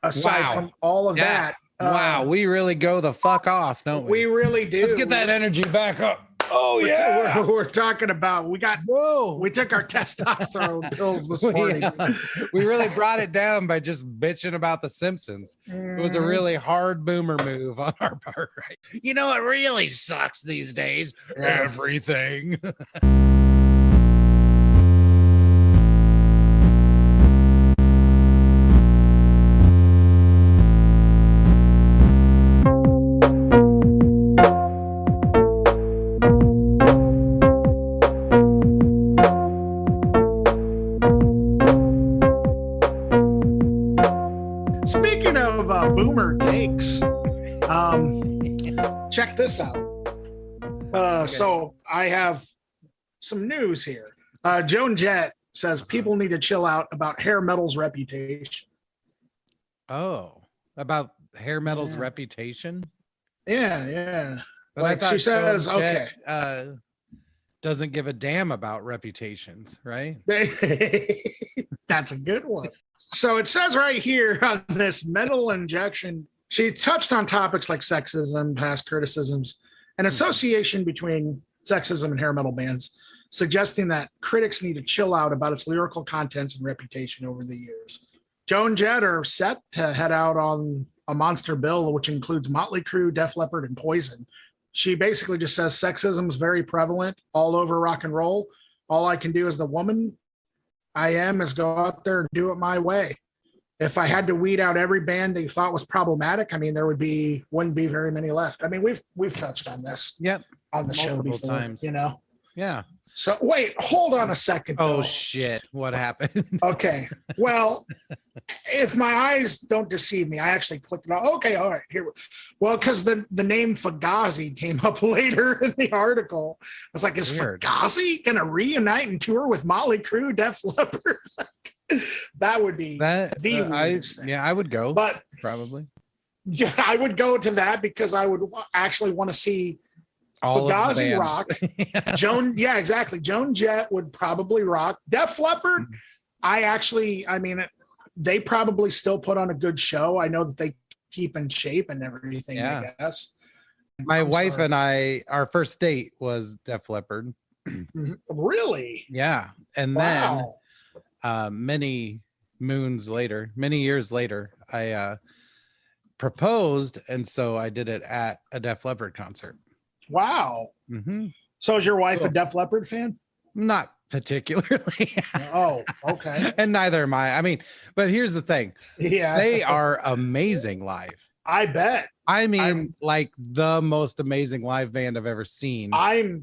aside from all of that. Wow, we really go the fuck off, don't we? We really do. Let's get that energy back up. Oh yeah, we're talking about we took our testosterone pills this morning. We really brought it down by just bitching about the Simpsons. It was a really hard boomer move on our part, right? You know what really sucks these days? Everything. Boomer takes. Check this out. So I have some news here. Joan Jett says people need to chill out about hair metal's reputation. Oh, about hair metal's reputation? Yeah. But like she says, okay. Doesn't give a damn about reputations, right? That's a good one. So it says right here on this metal injection, she touched on topics like sexism, past criticisms, and association between sexism and hair metal bands, suggesting that critics need to chill out about its lyrical contents and reputation over the years. Joan Jett are set to head out on a monster bill, which includes Motley Crue, Def Leppard, and Poison. She basically just says sexism is very prevalent all over rock and roll. All I can do as the woman I am is go out there and do it my way. If I had to weed out every band they thought was problematic, I mean, wouldn't be very many left. I mean, we've touched on this. Yep. On the show before, times. You know? Yeah. So wait, hold on a second. Oh shit. What happened? Okay. Well, if my eyes don't deceive me, I actually clicked it on. Okay, all right. Here. Well, because the name Fugazi came up later in the article. I was like, is Fugazi gonna reunite and tour with Motley Crue, Def Leppard? That would be the weirdest thing. Yeah, I would go. But probably. Yeah, I would go to that because I would actually want to see all Fugazi rock. Exactly. Joan Jett would probably rock. Def Leppard, they probably still put on a good show. I know that they keep in shape and everything, I guess. My wife and I, our first date was Def Leppard. Really? Yeah. And then many years later, I proposed, and so I did it at a Def Leppard concert. Wow. Mm-hmm. So is your wife a Def Leppard fan? Not particularly. Oh, okay. And neither am I. I mean, but here's the thing. Yeah. They are amazing live. I bet. I mean, like the most amazing live band I've ever seen. I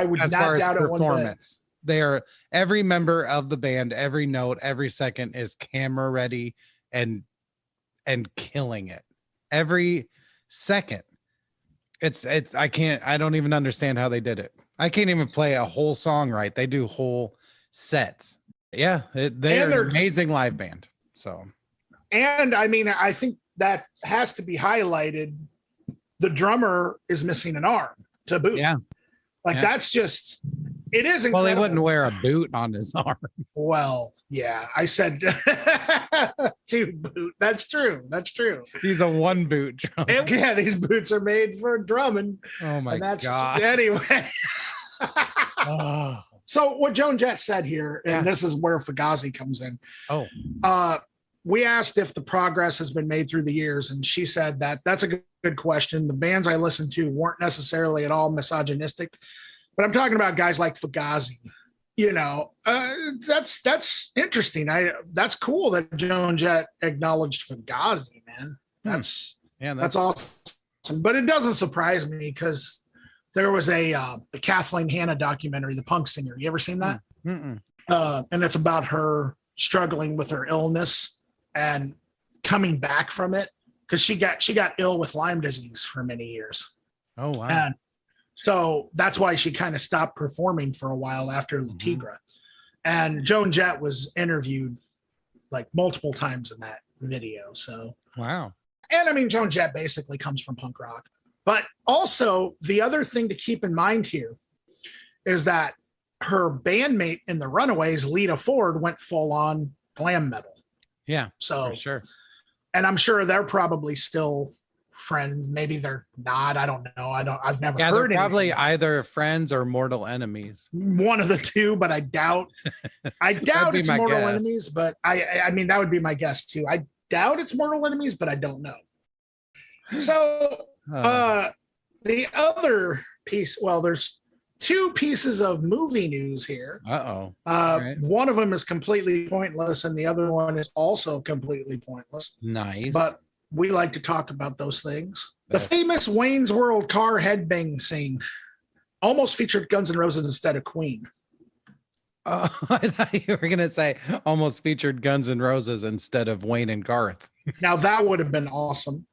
would not doubt it one bit. They are, every member of the band, every note, every second is camera ready and killing it. Every second. I don't even understand how they did it. I can't even play a whole song right. They do whole sets. Yeah, they're an amazing live band. So, and I mean, I think that has to be highlighted. The drummer is missing an arm to boot. Yeah, that's just, it is incredible. Well, he wouldn't wear a boot on his arm. Well, yeah, I said to boot. That's true. He's a one boot drummer. Yeah, these boots are made for drumming. Oh my God. Anyway. So what Joan Jett said here, and this is where Fugazi comes in. We asked if the progress has been made through the years, and she said that's a good question. The bands I listened to weren't necessarily at all misogynistic, but I'm talking about guys like Fugazi. You know, that's interesting. That's cool that Joan Jett acknowledged Fugazi, man. That's awesome. But it doesn't surprise me because there was a Kathleen Hanna documentary, The Punk Singer. You ever seen that? Mm-mm. And it's about her struggling with her illness and coming back from it because she got ill with Lyme disease for many years. Oh wow. And so that's why she kind of stopped performing for a while after La Tigra. And Joan Jett was interviewed like multiple times in that video. So wow. And I mean, Joan Jett basically comes from punk rock. But also the other thing to keep in mind here is that her bandmate in the Runaways, Lita Ford, went full on glam metal. Yeah, so for sure. and I'm sure they're probably still friends. Maybe they're not. I don't know. I've never Yeah, heard they're probably anything. either friends or mortal enemies. One of the two, but I doubt. I doubt be it's my mortal guess. enemies, but I mean that would be my guess too. I doubt it's mortal enemies, but I don't know. So the other piece, well, there's two pieces of movie news here. Right. One of them is completely pointless, and the other one is also completely pointless. Nice. But we like to talk about those things. The famous Wayne's World car headbang scene almost featured Guns N' Roses instead of Queen. Oh, I thought you were gonna say almost featured Guns N' Roses instead of Wayne and Garth. Now that would have been awesome.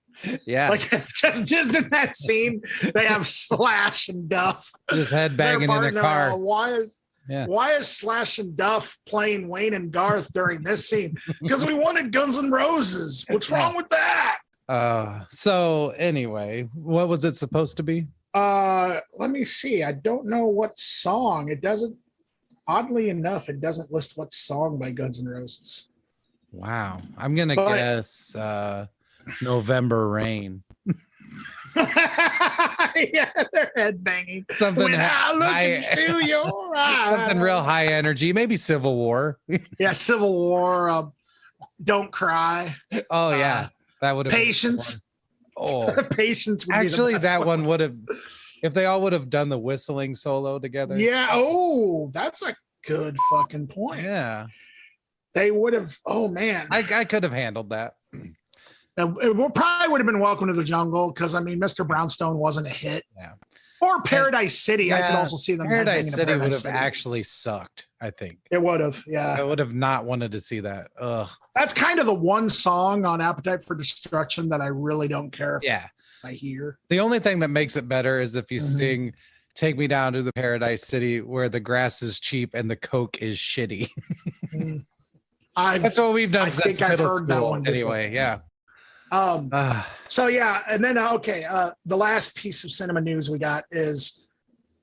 Yeah, like just in that scene, they have Slash and Duff just headbanging in a car. Why is Slash and Duff playing Wayne and Garth during this scene? Because we wanted Guns N' Roses. What's wrong with that? So anyway, what was it supposed to be? Let me see. I don't know what song. It doesn't. Oddly enough, it doesn't list what song by Guns N' Roses. Wow, I'm gonna guess November Rain. Yeah, they're headbanging. Something when I look into your eyes. Something real high energy. Maybe Civil War. Yeah, Civil War. Don't Cry. Oh yeah, that would have Patience. Patience. Would Actually, be the best that one would have. If they all would have done the whistling solo together. Yeah. Oh, that's a good fucking point. Yeah. They would have. Oh man. I could have handled that. It probably would have been Welcome to the Jungle because I mean, Mr. Brownstone wasn't a hit. Yeah. Or Paradise City. Yeah, I could also see them. Paradise City would have actually sucked. I think it would have. Yeah. I would have not wanted to see that. Ugh. That's kind of the one song on Appetite for Destruction that I really don't care if I hear. The only thing that makes it better is if you sing "Take Me Down to the Paradise City," where the grass is cheap and the coke is shitty. That's what we've done since middle school. That one anyway, yeah. So yeah, and then the last piece of cinema news we got is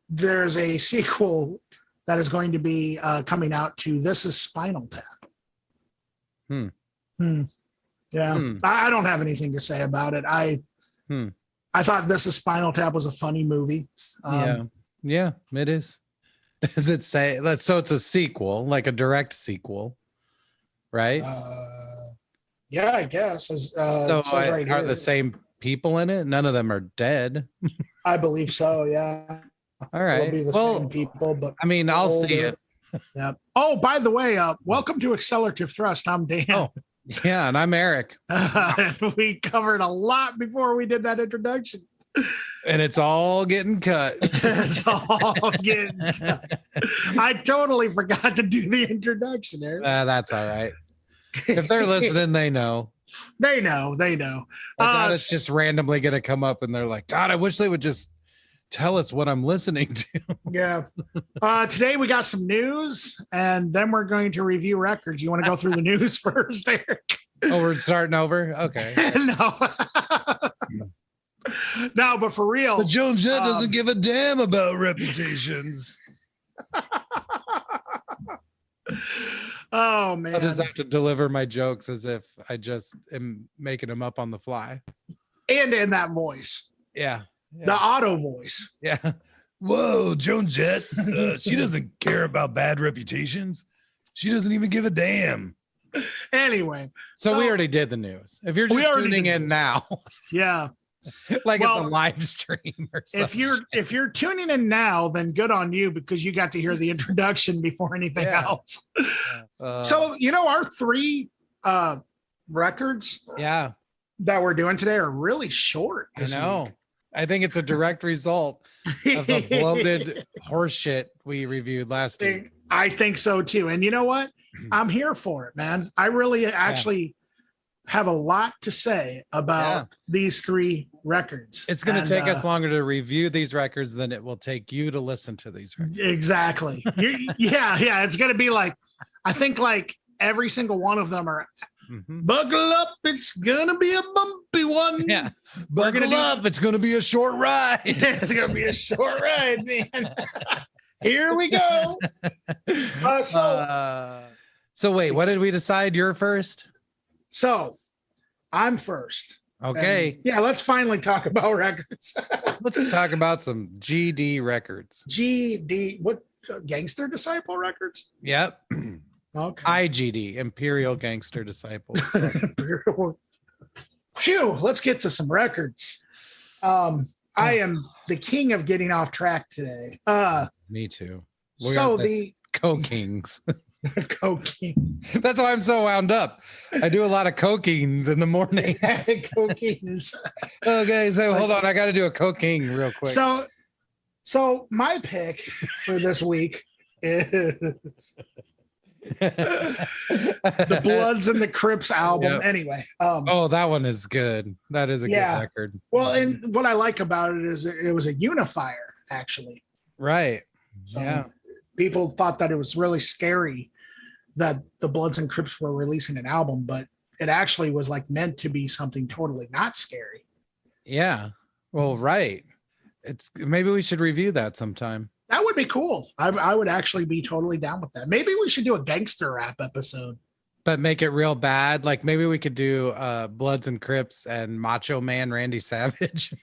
there's a sequel that is going to be coming out to This Is Spinal Tap. Yeah. I don't have anything to say about it. I thought This Is Spinal Tap was a funny movie. Yeah, it is. Does it say that? So it's a sequel, like a direct sequel, right? Yeah, I guess. So are the same people in it? None of them are dead. I believe so. Yeah. All right. It'll be the same people, but I mean, I'll see it. Yeah. Oh, by the way, welcome to Accelerativ Thrust. I'm Dan. Oh, yeah, and I'm Eric. We covered a lot before we did that introduction. And it's all getting cut. It's all getting cut. I totally forgot to do the introduction, Eric. That's all right. If they're listening, they know. They know. It's just randomly going to come up and they're like, God, I wish they would just tell us what I'm listening to. Yeah. Today we got some news and then we're going to review records. You want to go through the news first, Eric? Oh, we're starting over? Okay. No, but for real. But Joan Jett doesn't give a damn about reputations. Oh man. I'll just have to deliver my jokes as if I just am making them up on the fly. And in that voice. Yeah. The auto voice. Yeah. Whoa, Joan Jett. She doesn't care about bad reputations. She doesn't even give a damn. Anyway. So we already did the news. If you're just tuning in now. Yeah. Like it's a live stream or something. If you're tuning in now, then good on you because you got to hear the introduction before anything else. So our 3 records that we're doing today are really short. I know. Week. I think it's a direct result of the bloated horseshit we reviewed last week. I think so too. And you know what? I'm here for it, man. I really actually have a lot to say about these 3 records. It's going to take us longer to review these records than it will take you to listen to these records. Exactly. Yeah. It's going to be like, I think like every single one of them are buckle up. It's going to be a bumpy one. Yeah. Buckle up. It's going to be a short ride. It's going to be a short ride, man. Here we go. So wait, what did we decide? You're first? So I'm first. Okay. And yeah, let's finally talk about records. Let's talk about some GD records. GD, what Gangster Disciple Records? Yep. Okay. IGD, Imperial Gangster Disciples. Phew, let's get to some records. I am the king of getting off track today. Me too. So the Co-kings. cocaine. That's why I'm so wound up. I do a lot of co-kings in the morning. Cocaines. Okay, so hold on. I got to do a co-king real quick. So my pick for this week is the Bloods and the Crips album. Yep. Anyway. Oh, that one is good. That is a good record. Well, and what I like about it is it was a unifier, actually. Right. So yeah. People thought that it was really scary that the Bloods and Crips were releasing an album, but it actually was like meant to be something totally not scary. Yeah. Well, right. Maybe we should review that sometime. That would be cool. I would actually be totally down with that. Maybe we should do a gangster rap episode. But make it real bad. Like maybe we could do Bloods and Crips and Macho Man Randy Savage.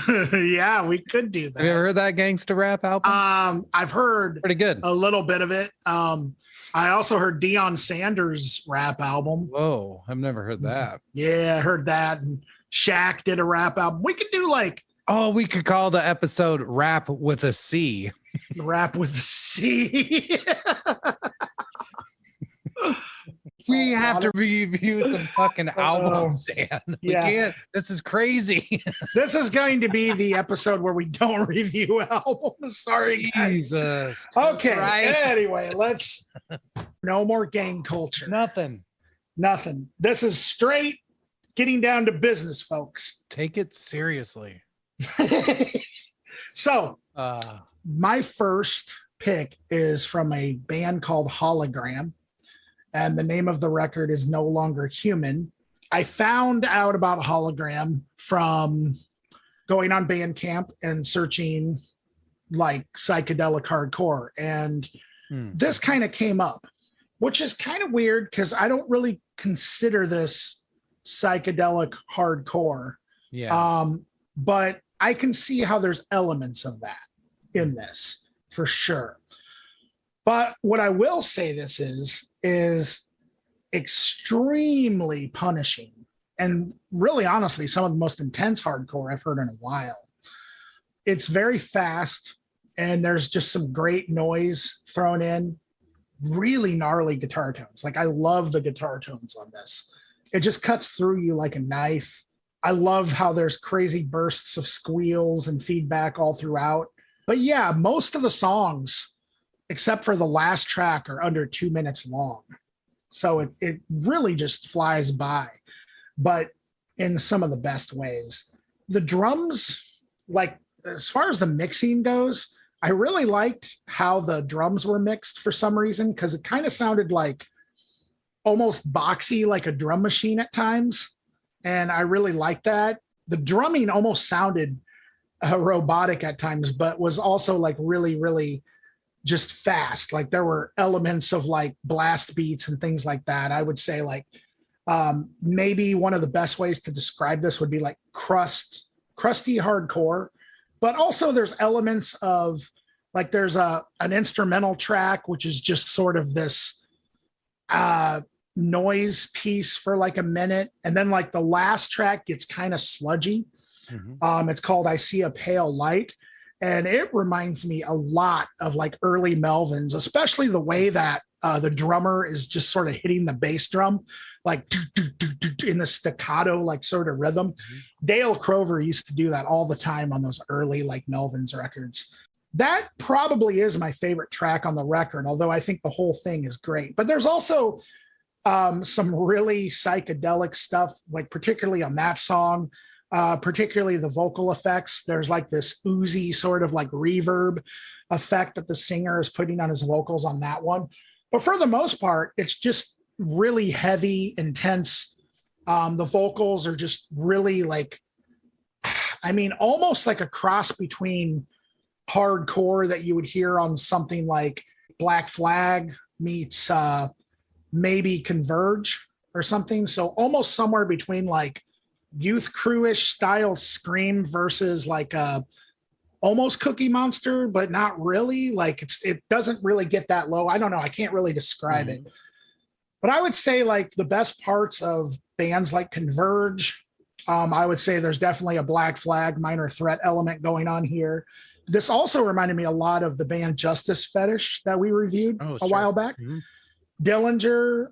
Yeah, we could do that. Have you ever heard that gangster rap album? I've heard pretty good. A little bit of it. I also heard Deion Sanders' rap album. Whoa, I've never heard that. Yeah, I heard that. And Shaq did a rap album. We could do like we could call the episode Rap with a C. Rap with a C. We have to review some fucking albums, Dan. We can't. This is crazy. This is going to be the episode where we don't review albums. Sorry, guys. Jesus. Okay. Right. Anyway, no more gang culture. Nothing. This is straight getting down to business, folks. Take it seriously. So, my first pick is from a band called Hologram. And the name of the record is No Longer Human. I found out about Hologram from going on Bandcamp and searching like psychedelic hardcore. And this kind of came up, which is kind of weird because I don't really consider this psychedelic hardcore. Yeah. But I can see how there's elements of that in this for sure. But what I will say this is extremely punishing and really honestly some of the most intense hardcore I've heard in a while. It's very fast and there's just some great noise thrown in, really gnarly guitar tones. Like I love the guitar tones on this. It just cuts through you like a knife. I love how there's crazy bursts of squeals and feedback all throughout. But yeah, most of the songs except for the last track are under 2 minutes long. So it really just flies by, but in some of the best ways. The drums, like as far as the mixing goes, I really liked how the drums were mixed for some reason, because it kind of sounded like almost boxy, like a drum machine at times. And I really liked that. The drumming almost sounded robotic at times, but was also like really, really just fast. Like there were elements of like blast beats and things like that. I would say like maybe one of the best ways to describe this would be like crusty hardcore, but also there's elements of like there's an instrumental track, which is just sort of this noise piece for like a minute. And then like the last track gets kind of sludgy. It's called I See a Pale Light. And it reminds me a lot of like early Melvins, especially the way that the drummer is just sort of hitting the bass drum, like in the staccato, like sort of rhythm. Dale Crover used to do that all the time on those early like Melvins records. That probably is my favorite track on the record, although I think the whole thing is great. But there's also some really psychedelic stuff, like particularly on that song. Particularly the vocal effects. There's like this oozy sort of like reverb effect that the singer is putting on his vocals on that one. But for the most part, it's just really heavy, intense. The vocals are just really like, I mean, almost like a cross between hardcore that you would hear on something like Black Flag meets maybe Converge or something. So almost somewhere between like youth crewish style scream versus like a almost Cookie Monster, but not really. Like it doesn't really get that low. I don't know. I can't really describe it. But I would say like the best parts of bands like Converge, I would say there's definitely a Black Flag minor threat element going on here. This also reminded me a lot of the band Justice Fetish that we reviewed a while back. Dillinger.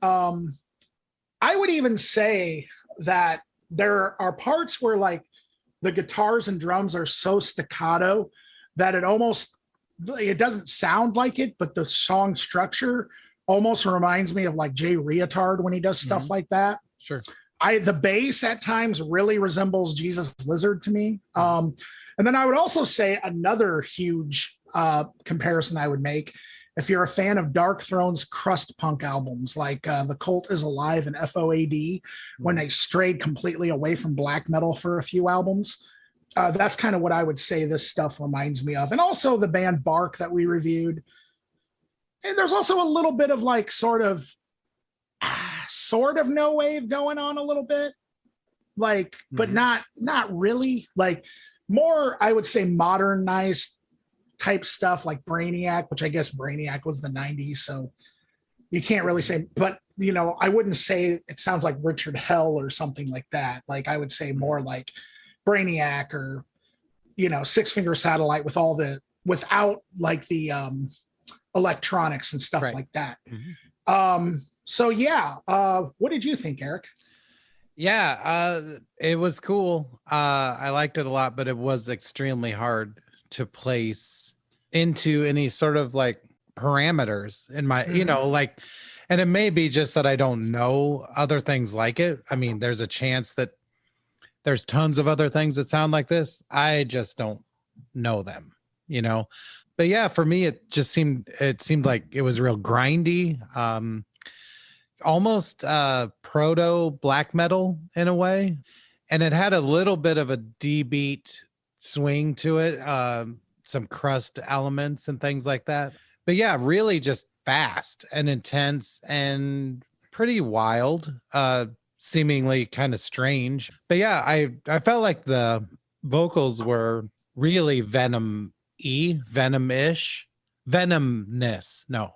I would even say that there are parts where like the guitars and drums are so staccato that it doesn't sound like it, but the song structure almost reminds me of like Jay Reatard when he does stuff like that. Sure. The bass at times really resembles Jesus Lizard to me. And then I would also say another huge comparison I would make, if you're a fan of Dark Throne's crust punk albums, like The Cult is Alive and FOAD, when they strayed completely away from black metal for a few albums, that's kind of what I would say this stuff reminds me of. And also the band Bark that we reviewed. And there's also a little bit of like sort of no wave going on a little bit, like, but not really, like more, I would say modernized type stuff like Brainiac, which I guess Brainiac was the 90s. So you can't really say, but you know, I wouldn't say it sounds like Richard Hell or something like that. Like I would say more like Brainiac or, you know, Six Finger Satellite without like the electronics and stuff like that. So yeah, what did you think, Eric? Yeah, it was cool. I liked it a lot, but it was extremely hard to place into any sort of like parameters in my, you know, like, and it may be just that I don't know other things like it. I mean, there's a chance that there's tons of other things that sound like this. I just don't know them, you know. But yeah, for me, it seemed like it was real grindy, almost proto black metal in a way. And it had a little bit of a D beat swing to it, some crust elements and things like that. But yeah, really just fast and intense and pretty wild, seemingly kind of strange. But yeah, I felt like the vocals were really venom-ish, venomness. No,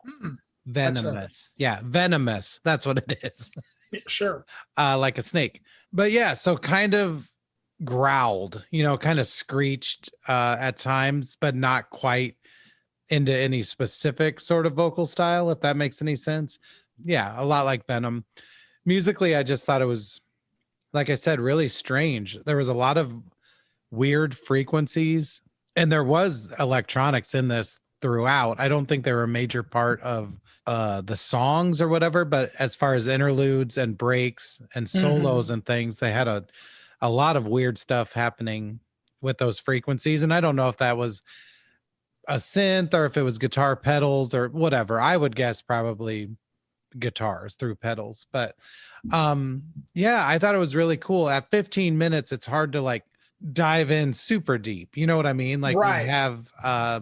venomous. Yeah, venomous. That's what it is. Sure. Like a snake. But yeah, so kind of growled, you know, kind of screeched at times, but not quite into any specific sort of vocal style, if that makes any sense. Yeah, a lot like Venom. Musically, I just thought it was, like I said, really strange. There was a lot of weird frequencies, and there was electronics in this throughout. I don't think they were a major part of the songs or whatever, but as far as interludes and breaks and solos and things, they had a lot of weird stuff happening with those frequencies. And I don't know if that was a synth or if it was guitar pedals or whatever. I would guess probably guitars through pedals. But yeah, I thought it was really cool. At 15 minutes, it's hard to like dive in super deep. You know what I mean? Like you have a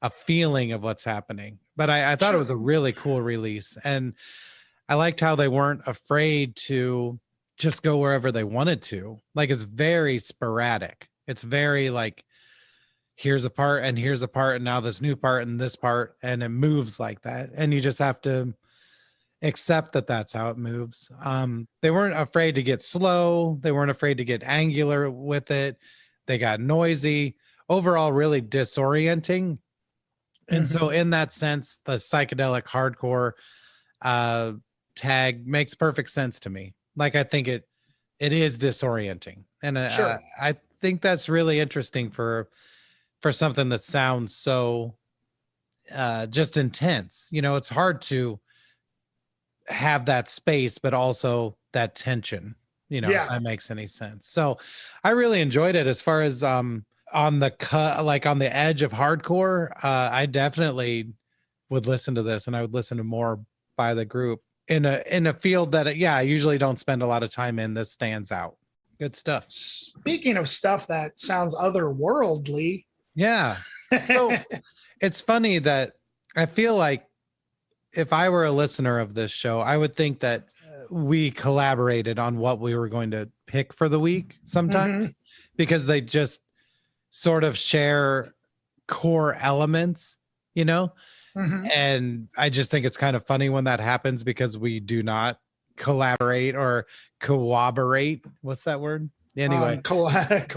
feeling of what's happening. But I thought it was a really cool release. And I liked how they weren't afraid to just go wherever they wanted to. Like it's very sporadic. It's very like, here's a part and here's a part and now this new part and this part, and it moves like that. And you just have to accept that that's how it moves. They weren't afraid to get slow. They weren't afraid to get angular with it. They got noisy. Overall, really disorienting. And so in that sense, the psychedelic hardcore tag makes perfect sense to me. Like I think it is disorienting. And I think that's really interesting for something that sounds so just intense. You know, it's hard to have that space, but also that tension, you know, if that makes any sense. So I really enjoyed it. As far as on the cut, like on the edge of hardcore, I definitely would listen to this, and I would listen to more by the group in a field that I usually don't spend a lot of time in. This stands out. Good stuff. Speaking of stuff that sounds otherworldly. Yeah. So it's funny that I feel like if I were a listener of this show, I would think that we collaborated on what we were going to pick for the week sometimes because they just sort of share core elements, you know? And I just think it's kind of funny when that happens because we do not collaborate or cooperate. What's that word? Anyway,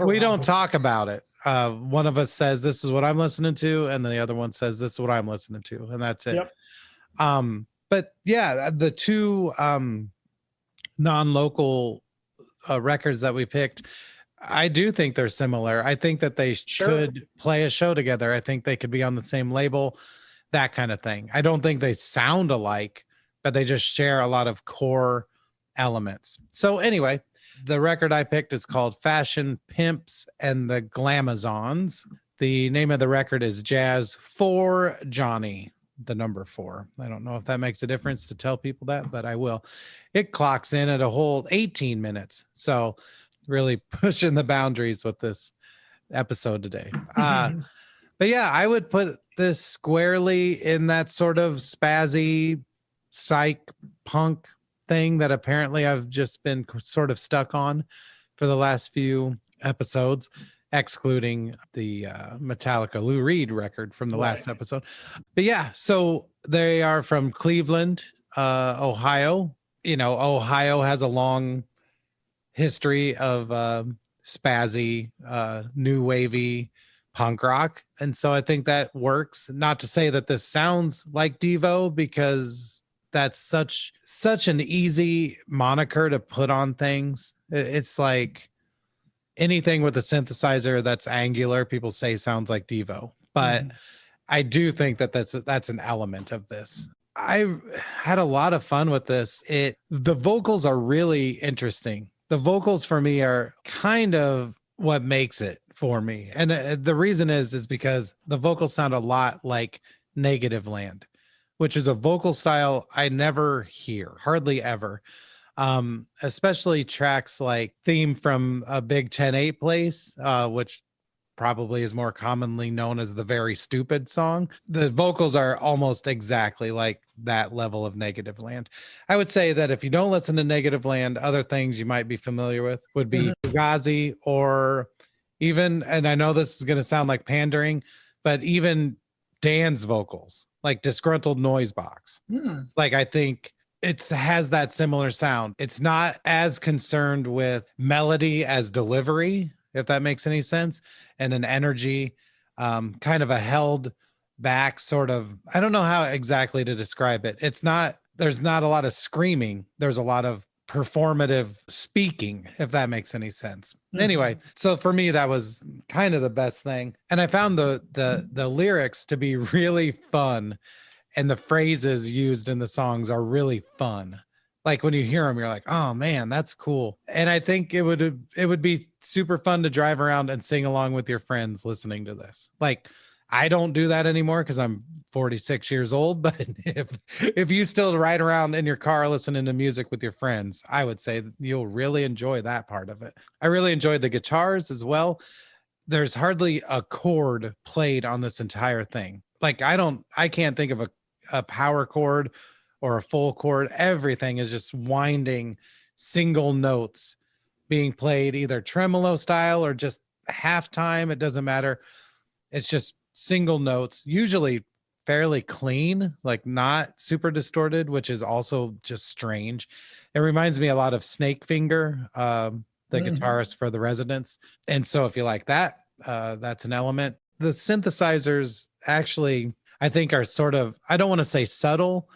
we don't talk about it. One of us says, this is what I'm listening to. And the other one says, this is what I'm listening to. And that's it. Yep. But yeah, the two non-local records that we picked, I do think they're similar. I think that they should play a show together. I think they could be on the same label, that kind of thing. I don't think they sound alike, but they just share a lot of core elements. So anyway, the record I picked is called Fashion Pimps and the Glamazons. The name of the record is Jazz for Johnny, the number 4. I don't know if that makes a difference to tell people that, but I will. It clocks in at a whole 18 minutes. So really pushing the boundaries with this episode today. But yeah, I would put this squarely in that sort of spazzy psych punk thing that apparently I've just been sort of stuck on for the last few episodes, excluding the Metallica Lou Reed record from the last episode. But yeah, so they are from Cleveland, Ohio. You know, Ohio has a long history of spazzy, new wavy punk rock. And so I think that works. Not to say that this sounds like Devo, because that's such an easy moniker to put on things. It's like anything with a synthesizer that's angular, people say sounds like Devo. But I do think that that's an element of this. I had a lot of fun with this. The vocals are really interesting. The vocals for me are kind of what makes it for me. And the reason is because the vocals sound a lot like Negative Land, which is a vocal style I never hear, hardly ever. Especially tracks like Theme from a Big 10-8 Place, which probably is more commonly known as the Very Stupid song. The vocals are almost exactly like that level of Negative Land. I would say that if you don't listen to Negative Land, other things you might be familiar with would be Fugazi, or even, and I know this is going to sound like pandering, but even Dan's vocals, like Disgruntled Noise Box. Like, I think it has that similar sound. It's not as concerned with melody as delivery, if that makes any sense, and an energy, kind of a held back sort of, I don't know how exactly to describe it. There's not a lot of screaming. There's a lot of performative speaking, if that makes any sense. Anyway, so for me, that was kind of the best thing. And I found the lyrics to be really fun, and the phrases used in the songs are really fun. Like when you hear them, you're like, oh man, that's cool. And I think it would be super fun to drive around and sing along with your friends listening to this. Like, I don't do that anymore because I'm 46 years old, but if you still ride around in your car listening to music with your friends, I would say that you'll really enjoy that part of it. I really enjoyed the guitars as well. There's hardly a chord played on this entire thing. Like, I can't think of a power chord or a full chord. Everything is just winding single notes being played, either tremolo style or just halftime. It doesn't matter. It's just single notes, usually fairly clean, like not super distorted, which is also just strange. It reminds me a lot of Snakefinger, the guitarist for The Residents. And so if you like that, that's an element. The synthesizers actually, I think, are sort of, I don't want to say subtle,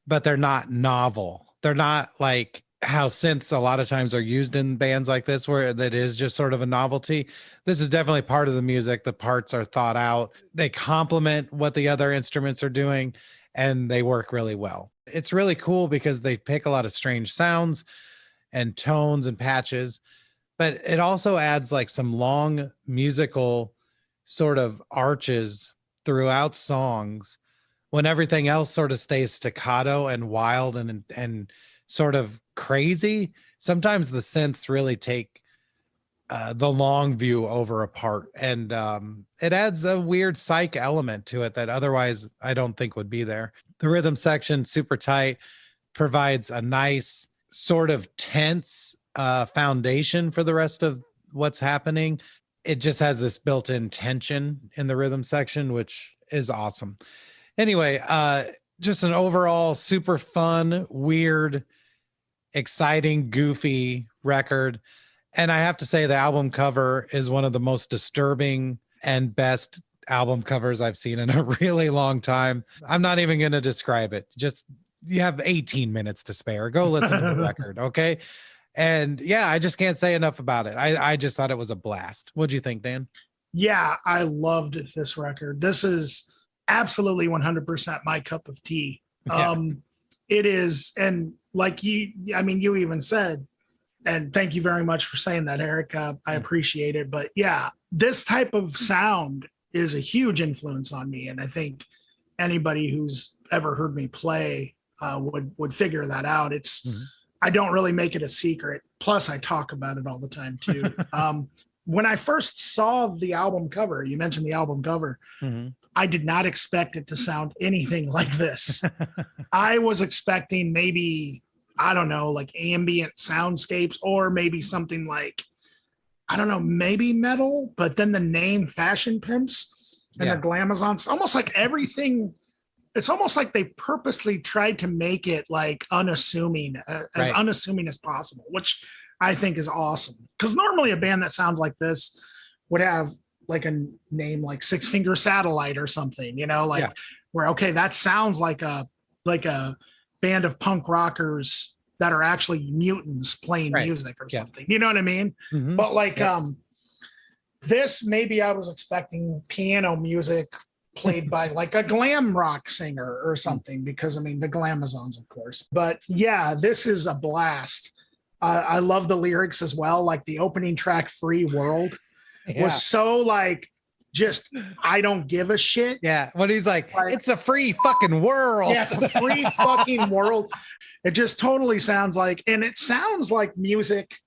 but they're not novel. They're not like how synths a lot of times are used in bands like this, where that is just sort of a novelty. This is definitely part of the music. The parts are thought out. They complement what the other instruments are doing, and they work really well. It's really cool because they pick a lot of strange sounds and tones and patches, but it also adds like some long musical sort of arches throughout songs when everything else sort of stays staccato and wild and sort of crazy. Sometimes the synths really take the long view over a part, and it adds a weird psych element to it that otherwise I don't think would be there. The rhythm section, super tight, provides a nice sort of tense foundation for the rest of what's happening. It just has this built-in tension in the rhythm section, which is awesome. Anyway, just an overall super fun, weird, exciting, goofy record. And I have to say the album cover is one of the most disturbing and best album covers I've seen in a really long time. I'm not even going to describe it. Just you have 18 minutes to spare. Go listen to the record, okay? And yeah, I just can't say enough about it. I just thought it was a blast. What'd you think, Dan? Yeah, I loved this record. This is absolutely 100% my cup of tea. Yeah. It is, and like you even said, and thank you very much for saying that, Eric. I appreciate it. But yeah, this type of sound is a huge influence on me, and I think anybody who's ever heard me play would figure that out. It's I don't really make it a secret. Plus, I talk about it all the time too. When I first saw the album cover, you mentioned the album cover, I did not expect it to sound anything like this. I was expecting maybe, I don't know, like ambient soundscapes or maybe something like, I don't know, maybe metal, but then the name Fashion Pimps and the Glamazons, almost like everything. It's almost like they purposely tried to make it like unassuming, as unassuming as possible, which I think is awesome. Because normally a band that sounds like this would have like a name like Six Finger Satellite or something, where, okay, that sounds like a band of punk rockers that are actually mutants playing music or something. You know what I mean? But like this, maybe I was expecting piano music played by like a glam rock singer or something, because the Glamazons, of course. But yeah, this is a blast. I love the lyrics as well. Like the opening track, Free World, was so like, just, I don't give a shit. Yeah. When he's like, it's a free fucking world. Yeah, it's a free fucking world. It just totally sounds like, and it sounds like music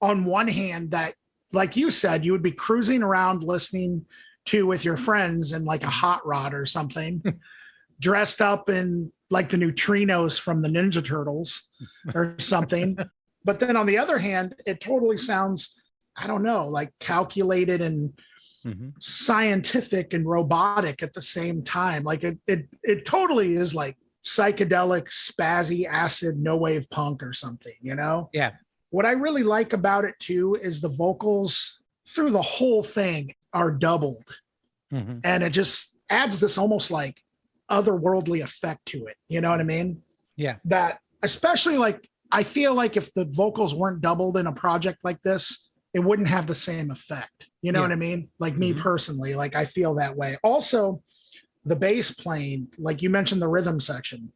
on one hand that, like you said, you would be cruising around listening to with your friends in like a hot rod or something, dressed up in like the neutrinos from the Ninja Turtles or something. But then on the other hand, it totally sounds, I don't know, like calculated and scientific and robotic at the same time. Like it totally is like psychedelic, spazzy, acid, no wave punk or something, Yeah. What I really like about it too is the vocals through the whole thing are doubled. And it just adds this almost like otherworldly effect to it. You know what I mean? Yeah. That especially like, I feel like if the vocals weren't doubled in a project like this, it wouldn't have the same effect. You know what I mean? Like me personally, like I feel that way. Also, the bass playing, like you mentioned the rhythm section,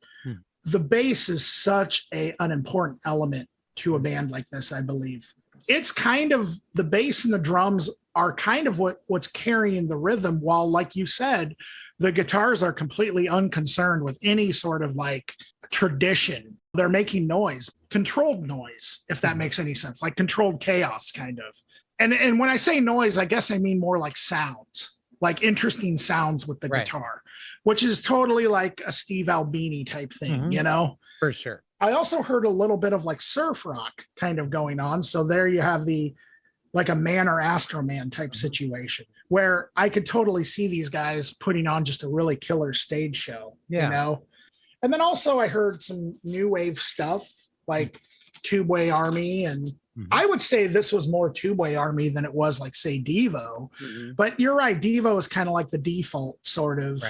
the bass is such an important element to a band like this, I believe. It's kind of, the bass and the drums are kind of what's carrying the rhythm, while, like you said, the guitars are completely unconcerned with any sort of like tradition. They're making noise, controlled noise, if that makes any sense, like controlled chaos kind of. And when I say noise, I guess I mean more like sounds, like interesting sounds with the guitar, which is totally like a Steve Albini type thing, For sure. I also heard a little bit of like surf rock kind of going on. So there you have like a Man or Astro Man type situation where I could totally see these guys putting on just a really killer stage show, And then also I heard some new wave stuff like Tubeway Army. And I would say this was more Tubeway Army than it was like, say, Devo. But you're right. Devo is kind of like the default sort of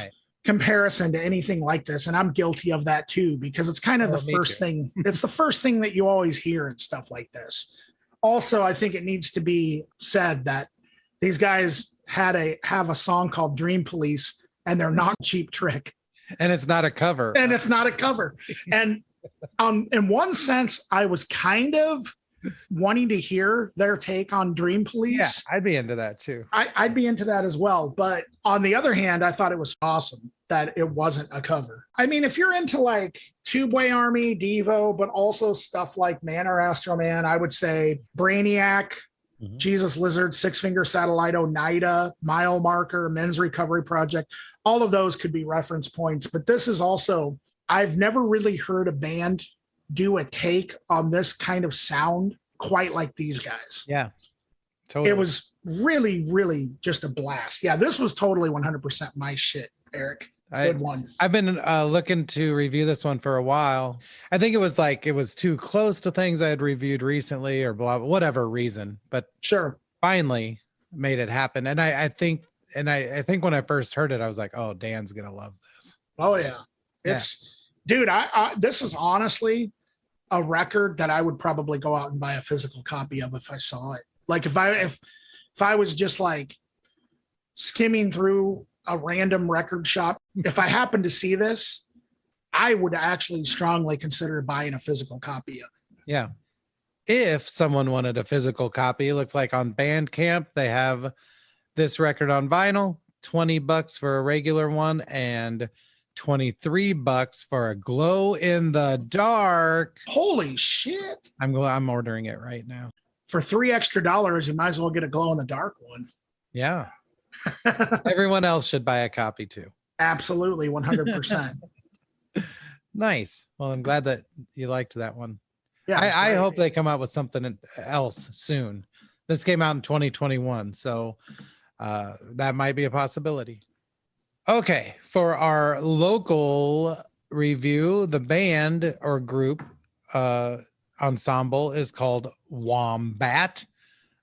comparison to anything like this. And I'm guilty of that too, because it's kind of the first thing. It's the first thing that you always hear and stuff like this. Also, I think it needs to be said that these guys have a song called Dream Police, and they're not Cheap Trick. And it's not a cover. And in one sense, I was kind of wanting to hear their take on Dream Police. Yeah, I'd be into that too. I'd be into that as well. But on the other hand, I thought it was awesome that it wasn't a cover. I mean, if you're into like Tubeway Army, Devo, but also stuff like Man or Astro Man, I would say Brainiac, Jesus Lizard, Six Finger Satellite, Oneida, Mile Marker, Men's Recovery Project, all of those could be reference points. But this is also, I've never really heard a band do a take on this kind of sound quite like these guys. Yeah, totally. It was really, really just a blast. Yeah, this was totally 100% my shit, Eric. Good one. I've been looking to review this one for a while. I think it was too close to things I had reviewed recently or blah, whatever reason, but sure, finally made it happen. And I think when I first heard it, I was like, oh, Dan's going to love this. Oh yeah. It's dude, I this is honestly a record that I would probably go out and buy a physical copy of if I saw it. Like if I was just like skimming through a random record shop, if I happened to see this, I would actually strongly consider buying a physical copy of it. Yeah. If someone wanted a physical copy, it looks like on Bandcamp, they have this record on vinyl, $20 for a regular one and $23 for a glow in the dark. Holy shit. I'm ordering it right now. For $3 extra, you might as well get a glow in the dark one. Yeah. Everyone else should buy a copy too. Absolutely, 100%. Nice. Well, I'm glad that you liked that one. Yeah, I hope they come out with something else soon. This came out in 2021, so that might be a possibility. Okay, for local review, the band or group ensemble is called Wombat.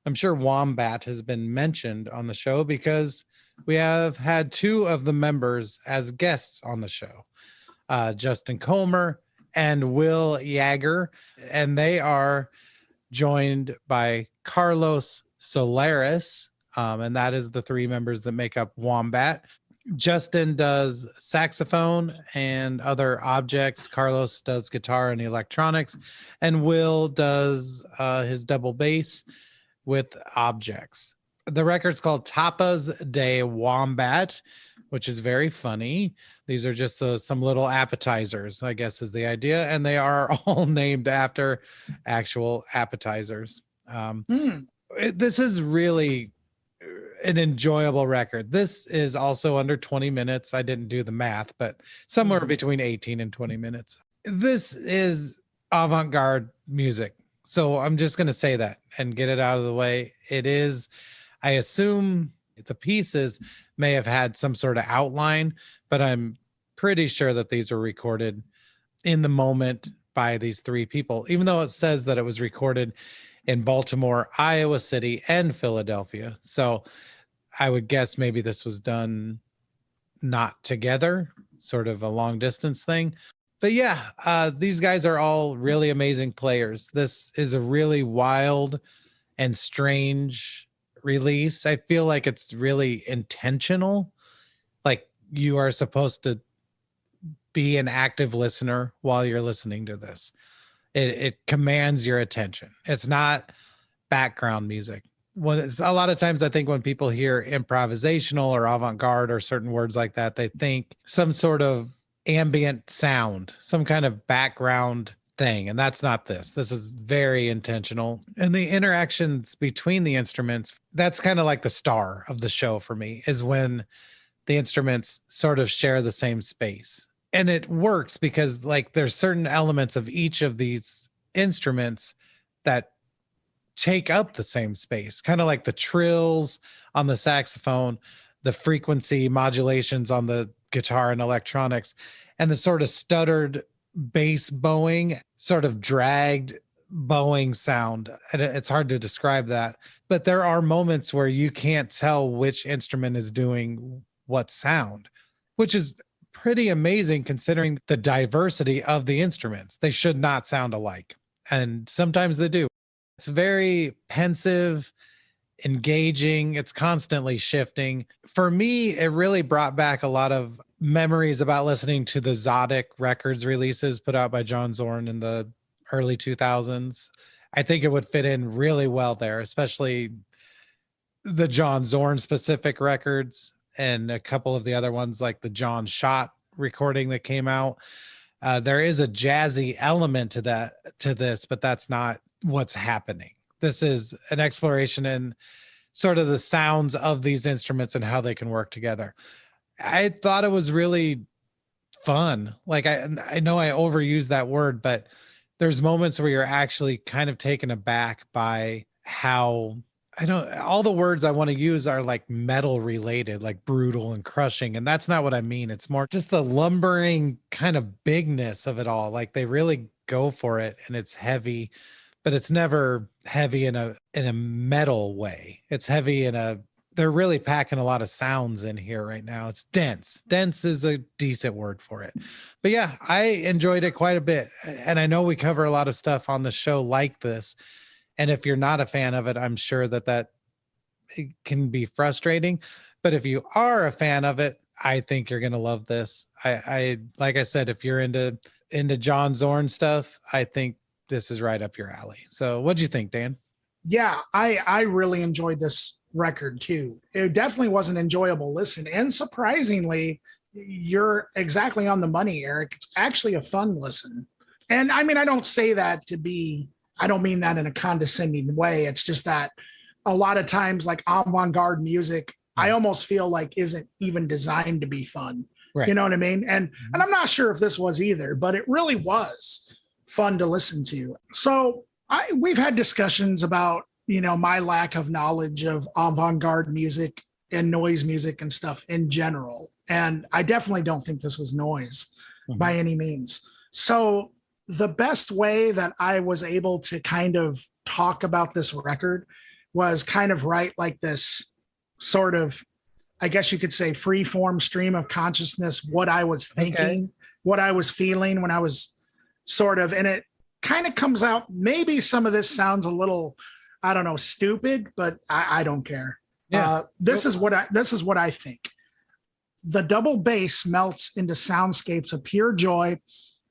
I'm sure Wombat has been mentioned on the show because we have had two of the members as guests on the show, Justin Comer and Will Yager, and they are joined by Carlos Solaris, and that is the three members that make up Wombat. Justin does saxophone and other objects. Carlos does guitar and electronics, and Will does his double bass with objects. The record's called Tapas de Wombat, which is very funny. These are just some little appetizers, I guess is the idea. And they are all named after actual appetizers. This is really an enjoyable record. This is also under 20 minutes. I didn't do the math, but somewhere between 18 and 20 minutes. This is avant-garde music. So I'm just going to say that and get it out of the way. It is, I assume the pieces may have had some sort of outline, but I'm pretty sure that these were recorded in the moment by these three people, even though it says that it was recorded in Baltimore, Iowa City, and Philadelphia. So I would guess maybe this was done not together, sort of a long distance thing. But yeah, these guys are all really amazing players. This is a really wild and strange release. I feel like it's really intentional. Like you are supposed to be an active listener while you're listening to this. It commands your attention. It's not background music. A lot of times I think when people hear improvisational or avant-garde or certain words like that, they think some sort of ambient sound, some kind of background thing. And that's not this. This is very intentional. And the interactions between the instruments, that's kind of like the star of the show for me, is when the instruments sort of share the same space. And it works because like there's certain elements of each of these instruments that take up the same space, kind of like the trills on the saxophone, the frequency modulations on the guitar and electronics, and the sort of stuttered bass bowing, sort of dragged bowing sound. And it's hard to describe that, but there are moments where you can't tell which instrument is doing what sound, which is pretty amazing considering the diversity of the instruments. They should not sound alike, and sometimes they do. It's very pensive, engaging. It's constantly shifting. For me, it really brought back a lot of memories about listening to the Zodic Records releases put out by John Zorn in the early 2000s. I think it would fit in really well there, especially the John Zorn specific records and a couple of the other ones like the John Schott recording that came out. There is a jazzy element to this, but that's not what's happening. This is an exploration in sort of the sounds of these instruments and how they can work together. I thought it was really fun. Like I know I overuse that word, but there's moments where you're actually kind of taken aback by how all the words I want to use are like metal related, like brutal and crushing. And that's not what I mean. It's more just the lumbering kind of bigness of it all. Like they really go for it and it's heavy, but it's never heavy in a metal way. It's heavy they're really packing a lot of sounds in here right now. It's dense. Dense is a decent word for it. But yeah, I enjoyed it quite a bit. And I know we cover a lot of stuff on the show like this. And if you're not a fan of it, I'm sure that it can be frustrating. But if you are a fan of it, I think you're going to love this. I like I said, if you're into John Zorn stuff, I think this is right up your alley. So what'd you think, Dan? Yeah, I really enjoyed this record too. It definitely was an enjoyable listen. And surprisingly, you're exactly on the money, Eric. It's actually a fun listen. And I mean, I don't mean that in a condescending way. It's just that a lot of times, like avant-garde music, I almost feel like isn't even designed to be fun. Right. You know what I mean? And I'm not sure if this was either, but it really was fun to listen to. So we've had discussions about, my lack of knowledge of avant-garde music and noise music and stuff in general. And I definitely don't think this was noise by any means. So the best way that I was able to kind of talk about this record was kind of write like this sort of, I guess you could say, free form stream of consciousness, what I was thinking, what I was feeling when I was and it kind of comes out. Maybe some of this sounds a little, I don't know, stupid, but I don't care. Yeah. This is what I think. The double bass melts into soundscapes of pure joy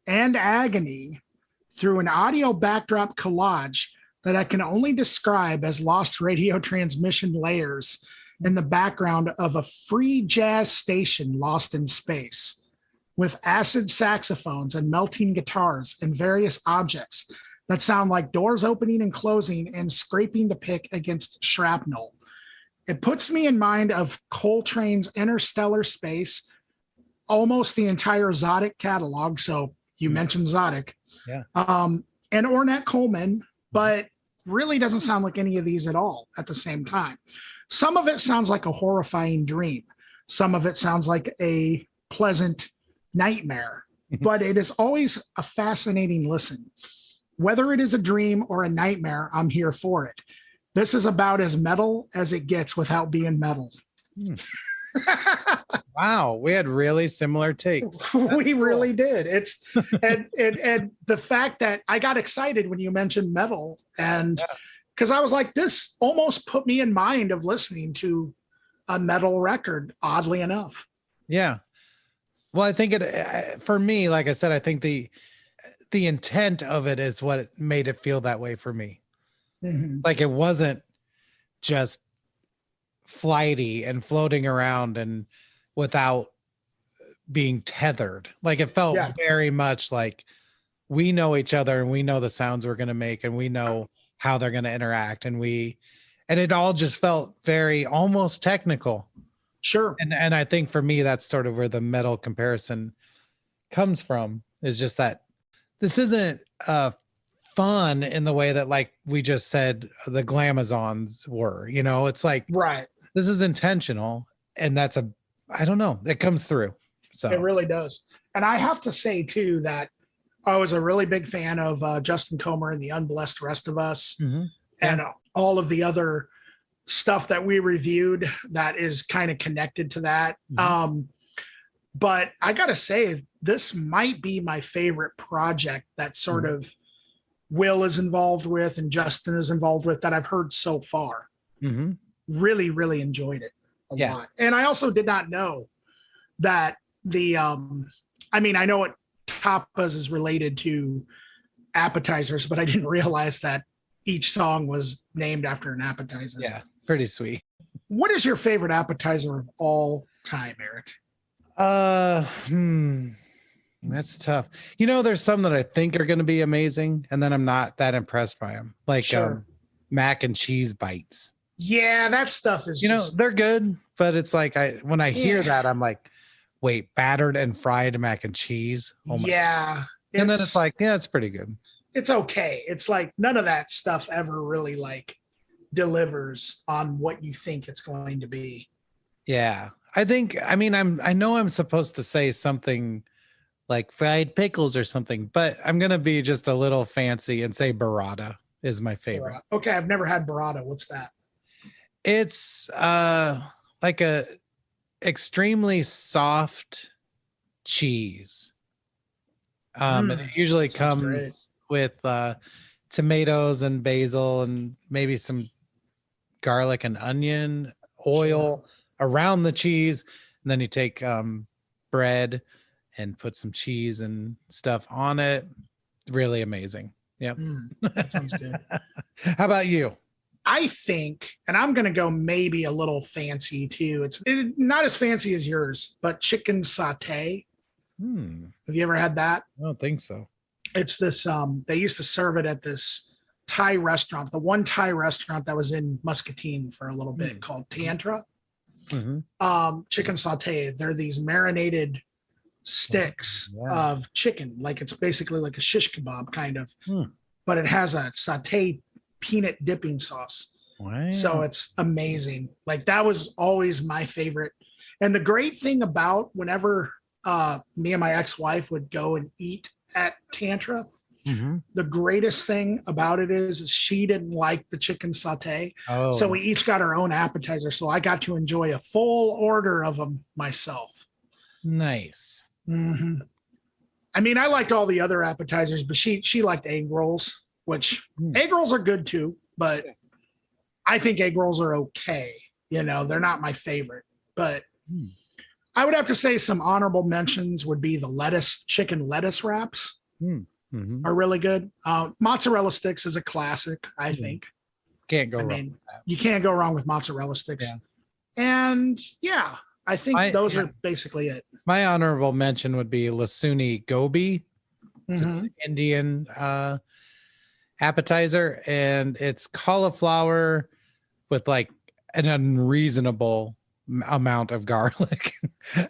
and agony through an audio backdrop collage that I can only describe as lost radio transmission layers in the background of a free jazz station lost in space, with acid saxophones and melting guitars and various objects that sound like doors opening and closing and scraping the pick against shrapnel. It puts me in mind of Coltrane's Interstellar Space, almost the entire Zodic catalog. So you mentioned Zodic, and Ornette Coleman, but really doesn't sound like any of these at all at the same time. Some of it sounds like a horrifying dream. Some of it sounds like a pleasant nightmare, but it is always a fascinating listen. Whether it is a dream or a nightmare, I'm here for it. This is about as metal as it gets without being metal. Wow, we had really similar takes. We really did. It's and the fact that I got excited when you mentioned metal, and because I was like, this almost put me in mind of listening to a metal record, oddly enough. Yeah. Well, I think it for me, like I said, I think the intent of it is what made it feel that way for me. Like it wasn't just flighty and floating around and without being tethered. Like it felt very much like we know each other and we know the sounds we're going to make and we know how they're going to interact, and it all just felt very almost technical. Sure. And I think for me that's sort of where the metal comparison comes from, is just that this isn't fun in the way that, like we just said, the Glamazons were, it's like, right, this is intentional, and I don't know, it comes through. So it really does. And I have to say too that I was a really big fan of Justin Comer and the Unblessed Rest of Us, and all of the other stuff that we reviewed that is kind of connected to that. But I gotta say, this might be my favorite project that sort of Will is involved with and Justin is involved with that I've heard so far. Really, really enjoyed it a lot. And I also did not know that I know what tapas is related to appetizers, but I didn't realize that each song was named after an appetizer. Yeah, pretty sweet. What is your favorite appetizer of all time, Eric? That's tough. There's some that I think are going to be amazing, and then I'm not that impressed by them. Like mac and cheese bites. Yeah, that stuff is they're good, but it's like when I hear that, I'm like, wait, battered and fried mac and cheese. Oh my God. And then it's like, it's pretty good. it's okay. It's like none of that stuff ever really like delivers on what you think it's going to be. Yeah. I know I'm supposed to say something like fried pickles or something, but I'm going to be just a little fancy and say burrata is my favorite. Okay, I've never had burrata. What's that? It's like a extremely soft cheese. And it usually comes with tomatoes and basil and maybe some garlic and onion oil around the cheese. And then you take bread and put some cheese and stuff on it. Really amazing. Yep. That sounds good. How about you? I think, and I'm going to go maybe a little fancy too. It's not as fancy as yours, but chicken satay. Have you ever had that? I don't think so. It's this, they used to serve it at this Thai restaurant, the one Thai restaurant that was in Muscatine for a little bit called Tantra. Chicken satay. They're these marinated sticks of chicken. Like it's basically like a shish kebab kind of, but it has a satay peanut dipping sauce. Wow. So it's amazing. Like that was always my favorite. And the great thing about whenever me and my ex-wife would go and eat at Tantra, the greatest thing about it is she didn't like the chicken satay. So we each got our own appetizer. So I got to enjoy a full order of them myself. Nice. I mean, I liked all the other appetizers, but she liked egg rolls, which egg rolls are good too, but I think egg rolls are okay. You know, they're not my favorite, but I would have to say some honorable mentions would be the chicken lettuce wraps are really good. Mozzarella sticks is a classic, I think. Can't go wrong with that. You can't go wrong with mozzarella sticks. And yeah, I think those are basically it. My honorable mention would be Lasuni Gobi. It's an Indian appetizer, and it's cauliflower with like an unreasonable amount of garlic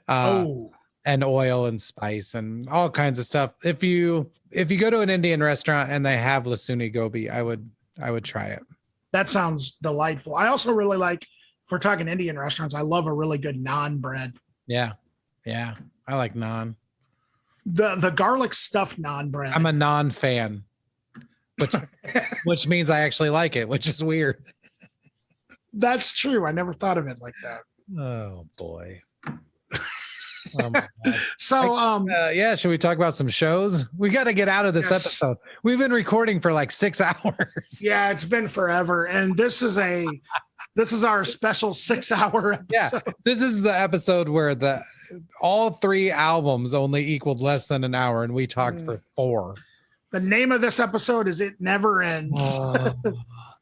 and oil and spice and all kinds of stuff. If you go to an Indian restaurant and they have Lasuni Gobi, I would try it. That sounds delightful. I also really like, if we're talking Indian restaurants, I love a really good naan bread. Yeah. I like naan. The garlic stuffed naan bread. I'm a naan fan, which means I actually like it, which is weird. That's true. I never thought of it like that. Oh boy. Oh my God. So should we talk about some shows? We got to get out of this episode. We've been recording for like 6 hours. Yeah, it's been forever, and this is our special 6-hour episode. Yeah, this is the episode where all 3 albums only equaled less than an hour, and we talked for 4. The name of this episode is "It Never Ends."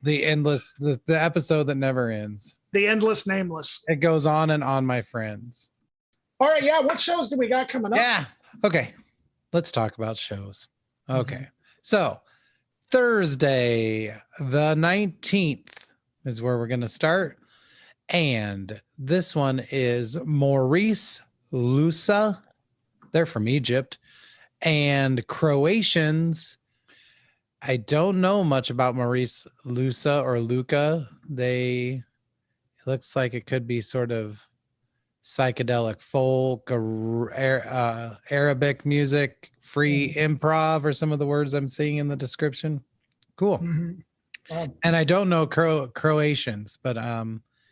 The episode that never ends. The endless, nameless. It goes on and on, my friends. All right, yeah. What shows do we got coming up? Yeah. Okay. Let's talk about shows. Okay. So Thursday, the 19th is where we're going to start. And this one is Maurice Lusa. They're from Egypt. And Croatians. I don't know much about Maurice Lusa or Luca. It looks like it could be sort of psychedelic folk, Arabic music, free improv, or some of the words I'm seeing in the description. Cool. And I don't know Croatians, but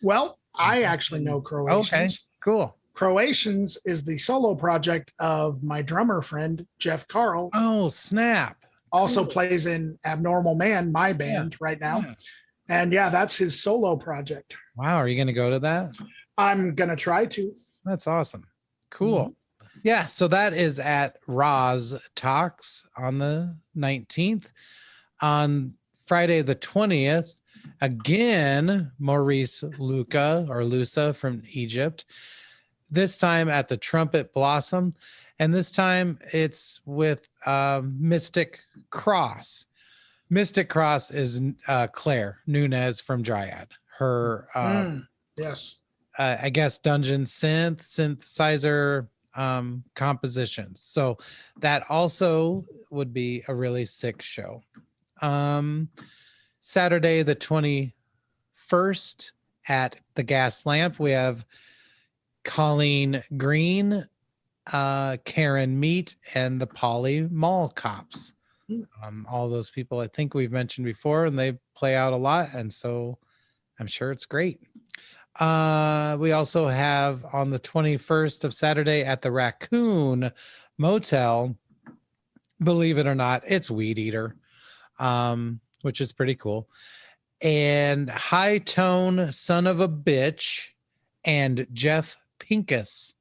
well, I actually know Croatians. Okay, cool. Croatians is the solo project of my drummer friend Jeff Carl. Oh, snap. Also plays in Abnormal Man, my band right now. Yeah. And yeah, that's his solo project. Wow. Are you going to go to that? I'm going to try to. That's awesome. Cool. Yeah. So that is at Roz Talks on the 19th. On Friday, the 20th, again, Maurice Lusa from Egypt. This time at the Trumpet Blossom. And this time it's with Mystic Cross. Mystic Cross is Claire Nunez from Dryad. Her, yes. I guess, dungeon synthesizer compositions. So that also would be a really sick show. Saturday the 21st at the Gas Lamp, we have Colleen Green, Karen Meat, and the Poly Mall Cops. All those people I think we've mentioned before, and they play out a lot, and so I'm sure it's great. We also have on the 21st of Saturday at the Raccoon Motel, believe it or not, it's Weed Eater, which is pretty cool. And High Tone Son of a Bitch and Jeff Pincus.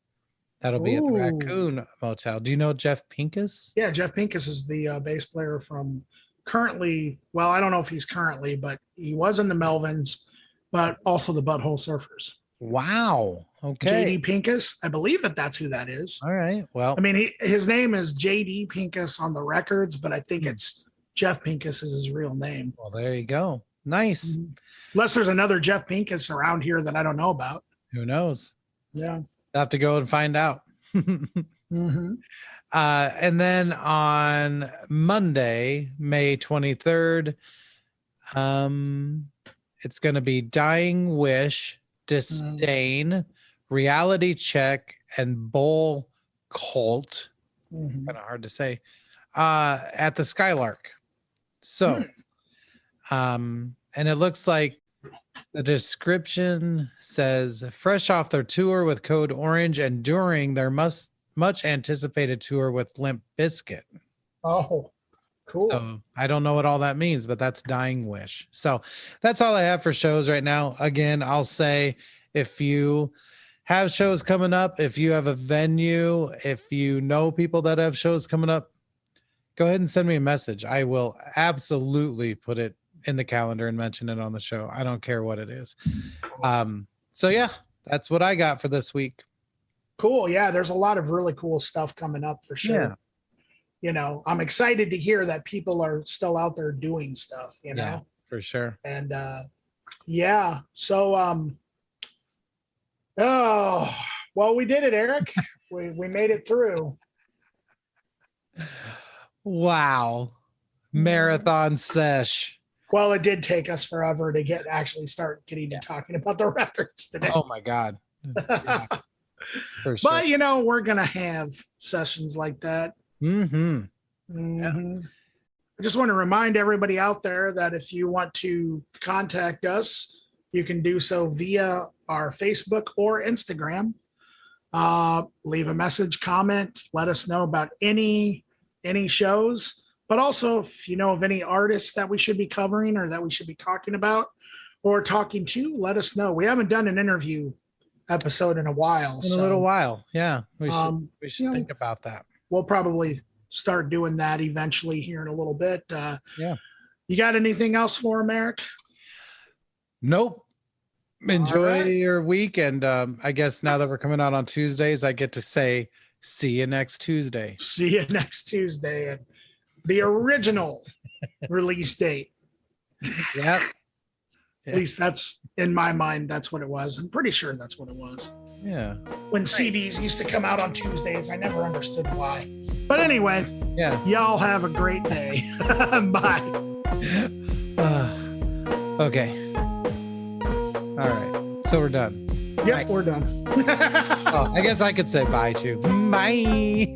That'll be at the Raccoon Motel. Do you know Jeff Pincus? Yeah, Jeff Pincus is the bass player from currently, well, I don't know if he's currently, but he was in the Melvins, but also the Butthole Surfers. Wow. Okay. JD Pincus. I believe that's who that is. All right. Well, I mean, his name is JD Pincus on the records, but I think it's Jeff Pincus is his real name. Well, there you go. Nice. Unless there's another Jeff Pincus around here that I don't know about. Who knows? Yeah. I'll have to go and find out. And then on Monday, May 23rd, it's going to be Dying Wish, Disdain, Reality Check, and Bowl Cult. Kind of hard to say. At the Skylark. So, and it looks like the description says fresh off their tour with Code Orange and during their much anticipated tour with Limp Bizkit. Oh, cool. So I don't know what all that means, but that's Dying Wish. So that's all I have for shows right now. Again, I'll say if you have shows coming up, if you have a venue, if you know people that have shows coming up, go ahead and send me a message. I will absolutely put it in the calendar and mention it on the show. I don't care what it is. So yeah, that's what I got for this week. Cool. Yeah, there's a lot of really cool stuff coming up for sure. Yeah. You know, I'm excited to hear that people are still out there doing stuff, you know. Yeah, for sure. And yeah, so oh, well, we did it, Eric. we made it through. Wow. Marathon sesh. Well, it did take us forever to start getting to talking about the records today. Oh my God. Yeah, for sure. But you know, we're gonna have sessions like that. Yeah. I just want to remind everybody out there that if you want to contact us, you can do so via our Facebook or Instagram. Leave a message, comment, let us know about any shows. But also, if you know of any artists that we should be covering or that we should be talking about or talking to, let us know. We haven't done an interview episode in a while. In a little while. Yeah. We should you think about that. We'll probably start doing that eventually here in a little bit. Yeah. You got anything else for him, Eric? Nope. Enjoy your week. And I guess now that we're coming out on Tuesdays, I get to say, see you next Tuesday. See you next Tuesday. And the original release date. Yeah. At least that's in my mind. That's what it was. I'm pretty sure that's what it was. Yeah. When CDs used to come out on Tuesdays, I never understood why. But anyway, yeah. Y'all have a great day. Bye. Okay. All right. So we're done. Yep, we're done. Oh, I guess I could say bye too. Bye.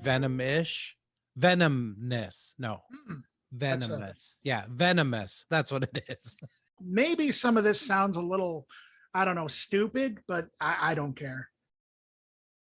Venom-ish, venomness. No, venomous. Yeah, venomous. That's what it is. Maybe some of this sounds a little, I don't know, stupid, but I don't care.